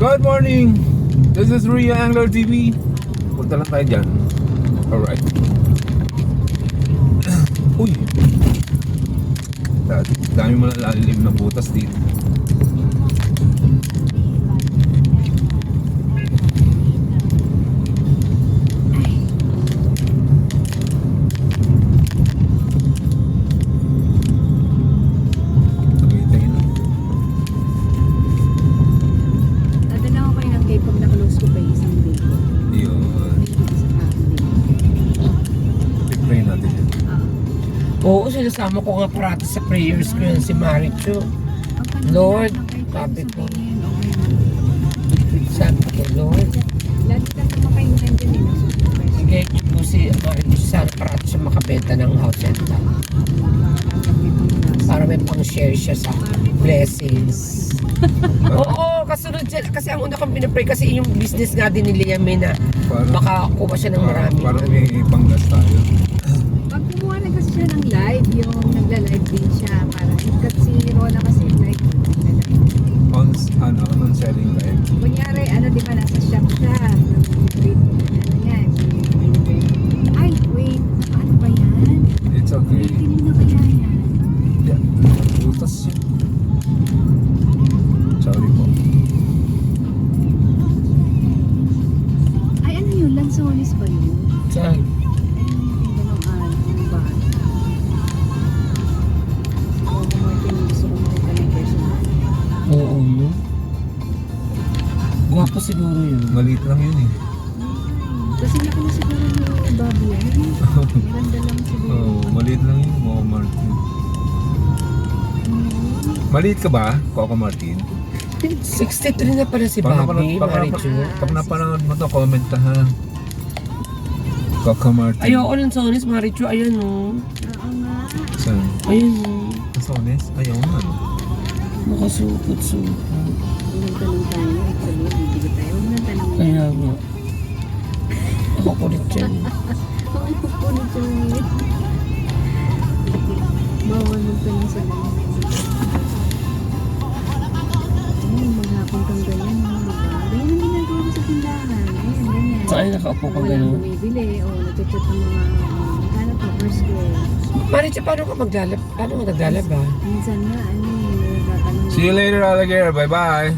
Good morning! This is Ria Angler TV. Punta lang tayo dyan. Alright. Uy! Dami mo na lalim na butas dito. Oo, sinasama ko nga parati sa prayers ko yun si Marichu. Lord, sabi ko. Lord. Lagi ka naman kayo nandiyan eh. Sige, yun po si Marichu. Sana parati siya makabenta ng house and land. Para may pang-share siya sa blessings. Oo, kasunod siya. Kasi ang una kong pinapray kasi yung business nga din ni Liam na makakuha siya ng marami. Para may panggas tayo. Pag kumuha na kasi siya ng live, yung nagla-live din siya. Para ikat si Rola kasi live. On selling live. Kunyari, di ba nasa shop siya. Yan. Ay, wait. Ano ba yan? It's okay. Kanino kaya yan? Yeah. Butas siya. Sorry po. Ay, ano yun? Lanzones ba yun? Saan? Oo yun. Guwapo siguro yun. Maliit lang yun eh. Kasi laki na siguro ni Bobby yan. Ganda lang siguro. Maliit lang yun, Coco Martin. Maliit ka ba, Coco Martin? 63 na pala si Bobby, Marichu. Pag napanood mo to, comment ka ha. Coco Martin. Ayoko ng Sonis, Marichu. Ayan o. Oo nga. Saan? Ayan o. Sones? Ayaw nga. Nakasupot-supot. Nagtanong tayo. Actually, bibili tayo. Huwag nang tanong. Kaya nga. Ako kulit yan. Ang pupunit yung ngit. Bawal magtanong sa lang. Maghapon kang ganyan. Ganyan ang ginagawa ko sa tindahan. Ayan, ganyan. Saan nakaupo ka Walang gano'n? bumibili. O, natutot ng mga magkano pa per square. Marichu, paano ka maglalaba? Minsan nga, See you later, alligator. Bye-bye.